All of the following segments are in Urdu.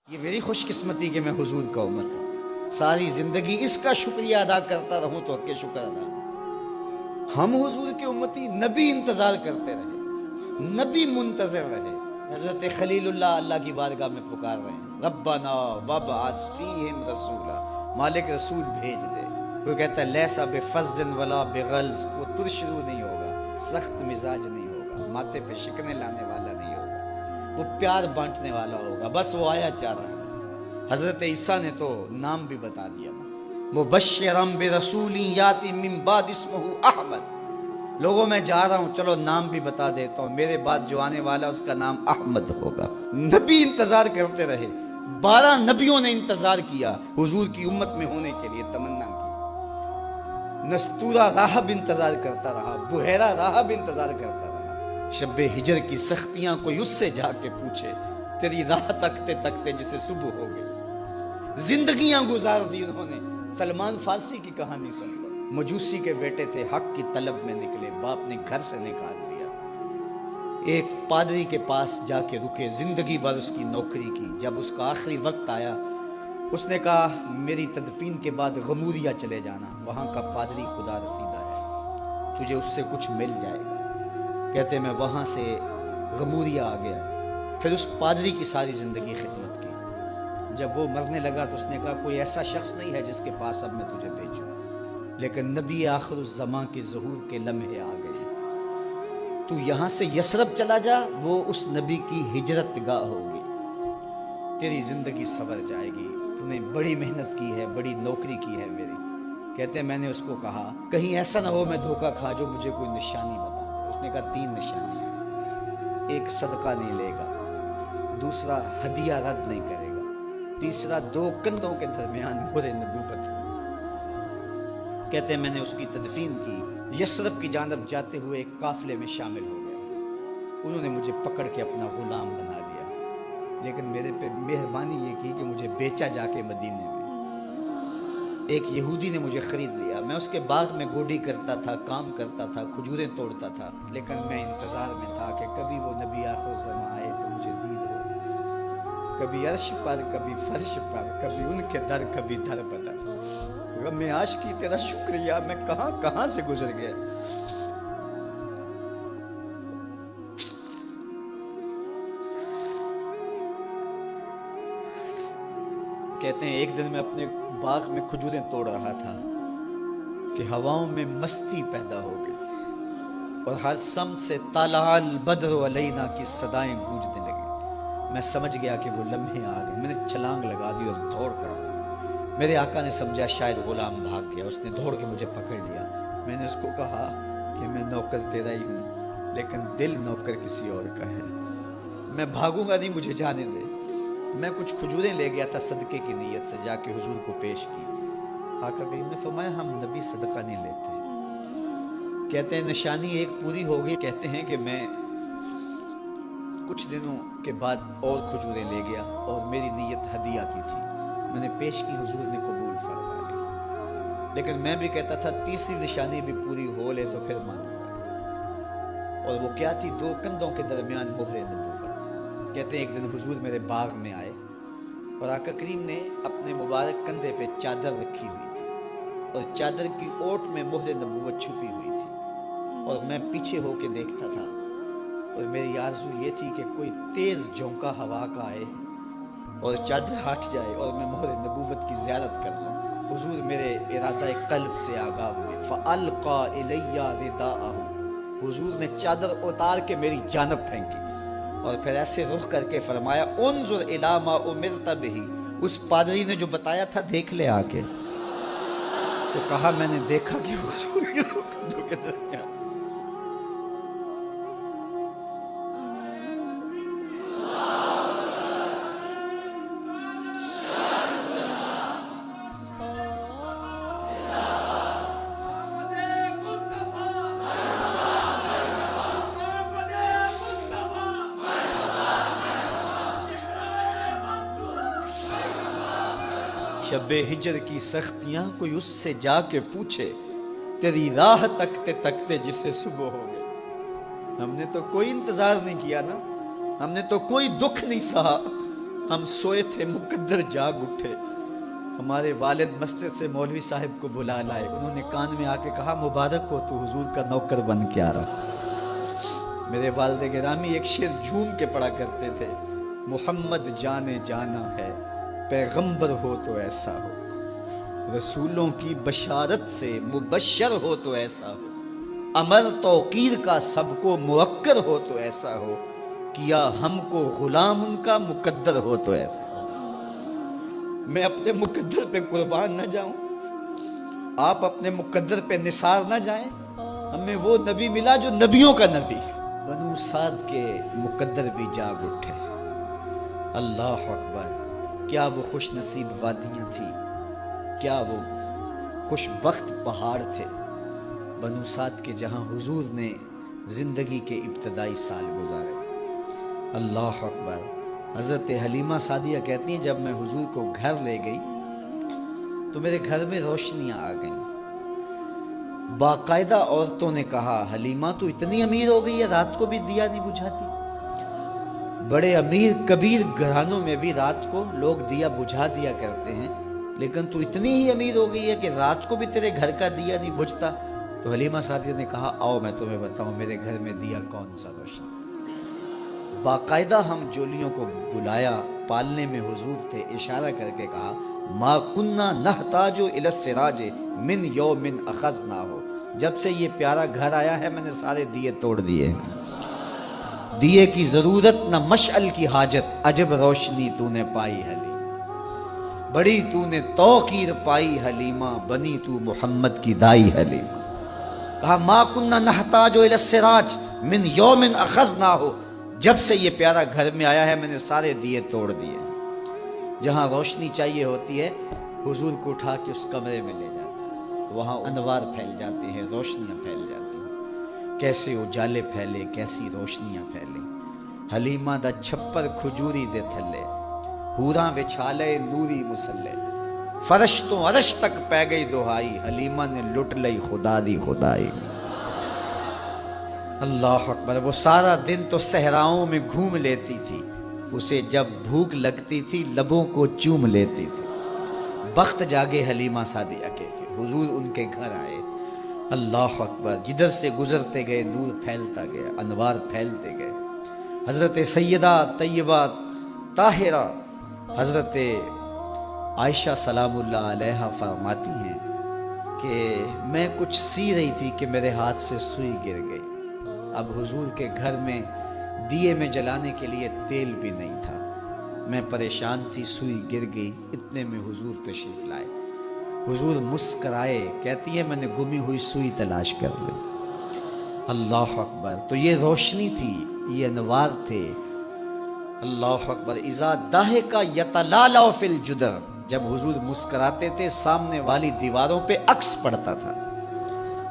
یہ میری خوش قسمتی کہ میں حضور کا امت ہوں، ساری زندگی اس کا شکریہ ادا کرتا رہوں تو کہ شکر ادا ہوں۔ ہم حضور کے امتی، نبی انتظار کرتے رہے، نبی منتظر رہے۔ حضرت خلیل اللہ کی بارگاہ میں پکار رہے ہیں، ربنا وابعث فیہم رسولا، مالک رسول بھیج دے۔ کوئی کہتا ہے لیسا بفظ ولا بغلظ، وہ ترشرو نہیں ہوگا، سخت مزاج نہیں ہوگا، ماتھے پہ شکنے لانے والا نہیں ہوگا، وہ پیار بانٹنے والا ہوگا، بس وہ آیا چاہ رہا ہے۔ حضرت عیسیٰ نے تو نام بھی بتا دیا نا، مبشرم برسول یاتی من بعد اسمہ احمد، لوگوں میں جا رہا ہوں، چلو نام بھی بتا دیتا ہوں، میرے بعد جو آنے والا اس کا نام احمد ہوگا۔ نبی انتظار کرتے رہے، 12 نبیوں نے انتظار کیا حضور کی امت میں ہونے کے لیے، تمنا کی۔ نستورہ راہب انتظار کرتا رہا، بحیرہ راہب انتظار کرتا رہا۔ شب ہجر کی سختیاں کوئی اس سے جا کے پوچھے، تیری راہ تکتے تکتے جسے صبح ہو گئی۔ زندگیاں گزار دی انہوں نے۔ سلمان فارسی کی کہانی سن لو، مجوسی کے بیٹے تھے، حق کی طلب میں نکلے، باپ نے گھر سے نکال دیا، ایک پادری کے پاس جا کے رکے، زندگی بھر اس کی نوکری کی۔ جب اس کا آخری وقت آیا، اس نے کہا میری تدفین کے بعد غموریا چلے جانا، وہاں کا پادری خدا رسیدہ ہے، تجھے اس سے کچھ مل جائے گا۔ کہتے میں وہاں سے غموریا آ گیا، پھر اس پادری کی ساری زندگی خدمت کی۔ جب وہ مرنے لگا تو اس نے کہا کوئی ایسا شخص نہیں ہے جس کے پاس اب میں تجھے بھیجوں، لیکن نبی آخر الزمان کے ظہور کے لمحے آ گئے، تو یہاں سے یثرب چلا جا، وہ اس نبی کی ہجرت گاہ ہوگی، تیری زندگی سنور جائے گی، تو نے بڑی محنت کی ہے، بڑی نوکری کی ہے میری۔ کہتے ہیں میں نے اس کو کہا کہیں ایسا نہ ہو میں دھوکہ کھا جو مجھے کوئی نشانی بتا دے۔ اس نے کہا 3 نشانیاں، ایک صدقہ نہیں لے گا، دوسرا ہدیہ رد نہیں کرے گا، تیسرا 2 کندھوں کے درمیان مہر نبوت۔ کہتے ہیں میں نے اس کی تدفین کی، یثرب کی جانب جاتے ہوئے ایک قافلے میں شامل ہو گیا، انہوں نے مجھے پکڑ کے اپنا غلام بنا لیا، لیکن میرے پہ مہربانی یہ کی کہ مجھے بیچا جا کے مدینے میں۔ ایک یہودی نے مجھے خرید لیا، میں اس کے باغ میں گوڈی کرتا تھا، کام کرتا تھا، کھجوریں توڑتا تھا، لیکن میں انتظار میں تھا کہ کبھی وہ نبی آخر الزمان آئے تو مجھے دید ہو، کبھی عرش پر، کبھی فرش پر، کبھی ان کے در، کبھی در بدر۔ غم عاشقی تیرا شکریہ، میں کہاں کہاں سے گزر گیا۔ کہتے ہیں ایک دن میں اپنے باغ میں کھجوریں توڑ رہا تھا کہ ہواؤں میں مستی پیدا ہو گئی، اور ہر سمت سے طلع البدر علینا کی صدائیں گونجنے لگی۔ میں سمجھ گیا کہ وہ لمحے آ گئے، میں نے چھلانگ لگا دی اور دوڑ پڑا۔ میرے آقا نے سمجھا شاید غلام بھاگ گیا، اس نے دوڑ کے مجھے پکڑ لیا۔ میں نے اس کو کہا کہ میں نوکر تیرا ہی ہوں، لیکن دل نوکر کسی اور کا ہے، میں بھاگوں گا نہیں، مجھے جانے دے۔ میں کچھ کھجوریں لے گیا تھا صدقے کی نیت سے، جا کے حضور کو پیش کی۔ آقا کریم نے فرمایا ہم نبی صدقہ نہیں لیتے۔ کہتے ہیں نشانی ایک پوری ہو گئی، کہتے ہیں کہ میں کچھ دنوں کے بعد اور کھجوریں لے گیا، اور میری نیت ہدیہ کی تھی، میں نے پیش کی، حضور نے قبول فرما لی۔ لیکن میں بھی کہتا تھا تیسری نشانی بھی پوری ہو لے تو پھر مانوں گا، اور وہ کیا تھی؟ 2 کندھوں کے درمیان مہر نبوت۔ کہتے ہیں ایک دن حضور میرے باغ میں آئے، اور آقا کریم نے اپنے مبارک کندھے پہ چادر رکھی ہوئی تھی، اور چادر کی اوٹ میں مہر نبوت چھپی ہوئی تھی، اور میں پیچھے ہو کے دیکھتا تھا، اور میری آرزو یہ تھی کہ کوئی تیز جھونکا ہوا کا آئے اور چادر ہٹ جائے اور میں مہر نبوت کی زیارت کر لوں۔ حضور میرے ارادہ قلب سے آگاہ ہوئے، فَأَلْقَى إِلَيَّ رِدَاءَهُ، حضور نے چادر اتار کے میری جانب پھینکی، اور پھر ایسے رخ کر کے فرمایا انظر الی ما امرت بہ، اس پادری نے جو بتایا تھا دیکھ لے آ کے۔ تو کہا میں نے دیکھا کہ حضور کے 2 کندھوں کے درمیان۔ شب ہجر کی سختیاں کوئی اس سے جا کے پوچھے، تیری راہ تکتے تکتے جسے صبح ہو گئے۔ ہم نے تو کوئی انتظار نہیں کیا نا، ہم نے تو کوئی دکھ نہیں سہا، ہم سوئے تھے مقدر جاگ اٹھے. ہمارے والد مسجد سے مولوی صاحب کو بلا لائے. انہوں نے کان میں آ کے کہا مبارک ہو تو حضور کا نوکر بن کے آ رہا. میرے والد گرامی ایک شعر جھوم کے پڑھا کرتے تھے, محمد جانے جانا ہے پیغمبر ہو تو ایسا ہو, رسولوں کی بشارت سے مبشر ہو تو ایسا ہو, امر توقیر کا سب کو موکر ہو تو ایسا ہو, کیا ہم کو غلام ان کا مقدر ہو تو ایسا ہو. میں اپنے مقدر پہ قربان نہ جاؤں, آپ اپنے مقدر پہ نثار نہ جائیں. ہمیں وہ نبی ملا جو نبیوں کا نبی ہے. بنو سعد کے مقدر بھی جاگ اٹھے. اللہ اکبر, کیا وہ خوش نصیب وادیاں تھی, کیا وہ خوش بخت پہاڑ تھے بنو سعد کے, جہاں حضور نے زندگی کے ابتدائی سال گزارے. اللہ اکبر. حضرت حلیمہ سعدیہ کہتی ہیں جب میں حضور کو گھر لے گئی تو میرے گھر میں روشنیاں آ گئیں. باقاعدہ عورتوں نے کہا حلیمہ تو اتنی امیر ہو گئی ہے رات کو بھی دیا نہیں بجھاتی. بڑے امیر کبیر گھرانوں میں بھی رات کو لوگ دیا بجھا دیا کرتے ہیں, لیکن تو اتنی ہی امیر ہو گئی ہے کہ رات کو بھی تیرے گھر کا دیا نہیں بجھتا. تو حلیمہ سعدیہ نے کہا آؤ میں تمہیں بتاؤں میرے گھر میں دیا کون سا روشن. باقاعدہ ہم جولیوں کو بلایا, پالنے میں حضور تھے, اشارہ کر کے کہا ما کننا نحتاج الی السراج من یوم اخذنا ہو. جب سے یہ پیارا گھر آیا ہے میں نے سارے دیے توڑ دیے. دیے کی ضرورت نہ مشعل کی حاجت, عجب روشنی تو نے پائی حلیمہ, بڑی تو نے توقیر پائی حلیمہ, بنی تو محمد کی دائی حلیمہ. کہا ما کننا نحتاج الی السراج من یوم اخذنا ہو, جب سے یہ پیارا گھر میں آیا ہے میں نے سارے دیے توڑ دیے. جہاں روشنی چاہیے ہوتی ہے حضور کو اٹھا کے اس کمرے میں لے جاتے ہیں, وہاں انوار پھیل جاتے ہیں, روشنیاں پھیل جاتی ہیں. کیسے اجالے پھیلے, کیسی روشنیاں پھیلے. حلیمہ دا چھپر کھجوری دے تھلے, حوراں وچھالے نوری مسلے, فرش تو عرش تک پہ گئی دہائی, حلیمہ نے لٹ لئی خدا دی خدائی. اللہ اکبر. وہ سارا دن تو صحراؤں میں گھوم لیتی تھی, اسے جب بھوک لگتی تھی لبوں کو چوم لیتی تھی. بخت جاگے حلیمہ سعدیہ کے, حضور ان کے گھر آئے. اللہ اکبر. جدھر سے گزرتے گئے نور پھیلتا گیا, انوار پھیلتے گئے. حضرت سیدہ طیبہ طاہرہ حضرت عائشہ سلام اللہ علیہا فرماتی ہیں کہ میں کچھ سی رہی تھی کہ میرے ہاتھ سے سوئی گر گئی. اب حضور کے گھر میں دیے میں جلانے کے لیے تیل بھی نہیں تھا. میں پریشان تھی, سوئی گر گئی. اتنے میں حضور تشریف لائے. حضور مسکرائے, کہتی ہے میں نے گمی ہوئی سوئی تلاش کر لی. اللہ اکبر. تو یہ روشنی تھی, یہ انوار تھے. اللہ اکبر. اذا ضحک یتلالع فی الجدر, جب حضور مسکراتے تھے سامنے والی دیواروں پہ عکس پڑتا تھا.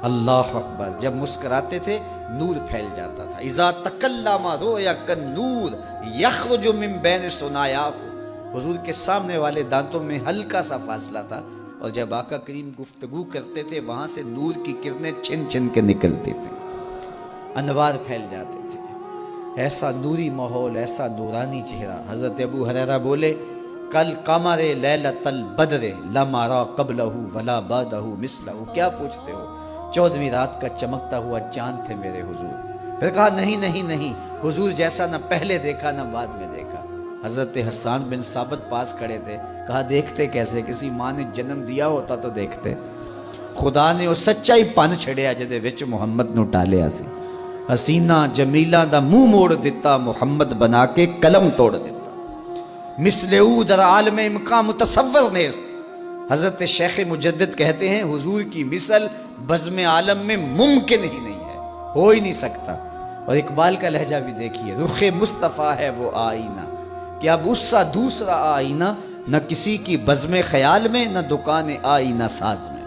اللہ اکبر. جب مسکراتے تھے نور پھیل جاتا تھا. اذا تکلم رؤیا کالنور یخرج من بین ثنایاہ, حضور کے سامنے والے دانتوں میں ہلکا سا فاصلہ تھا, اور جب آقا کریم گفتگو کرتے تھے وہاں سے نور کی کرنیں چھن چھن کے نکلتی تھیں, انوار پھیل جاتے تھے. ایسا نوری ماحول, ایسا نورانی چہرہ. حضرت ابو ہریرہ بولے کل قمر لیلۃ البدر لم ارى قبلہ ولا بعدہ مثلہ. کیا پوچھتے ہو, 14ویں رات کا چمکتا ہوا چاند تھے میرے حضور. پھر کہا نہیں نہیں نہیں, حضور جیسا نہ پہلے دیکھا نہ بعد میں دیکھا. حضرت حسان بن ثابت پاس کھڑے تھے. کہا دیکھتے کیسے, کسی ماں نے جنم دیا ہوتا تو دیکھتے. خدا نے وہ سچائی پن چھڑیا جدے وچ محمد نو ٹالیا سی. حسینہ جمیلہ دا منہ موڑ دیتا, محمد بنا کے قلم توڑ دیتا. مثل او در عالم امکان متصور نیست. حضرت شیخ مجدد کہتے ہیں حضور کی مثل بزم عالم میں ممکن ہی نہیں ہے, ہو ہی نہیں سکتا. اور اقبال کا لہجہ بھی دیکھیے, رخ مصطفیٰ ہے وہ آئینہ کہ اب اس سا دوسرا آئینہ, نہ کسی کی بزم خیال میں نہ دکان آئینہ ساز میں.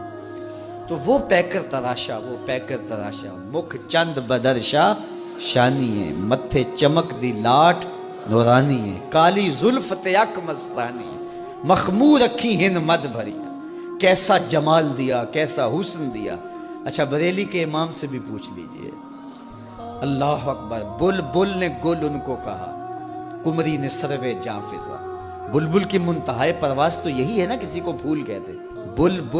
تو وہ پیکر تراشا, وہ پیکر تراشا, مکھ چند بدرشا شانی ہے, متھے چمک دی لاٹ نورانی ہے, کالی زلف تیک مستانی ہے, مخمور رکھی ہن مد بھری. کیسا جمال دیا, کیسا حسن دیا. اچھا بریلی کے امام سے بھی پوچھ لیجئے. اللہ اکبر. بل بل نے گل ان کو کہا, کمری نے سروے جاں فضا. بلبل کی منتہائے پرواز تو یہی ہے نا، کسی کو پھول کہتے، بلبل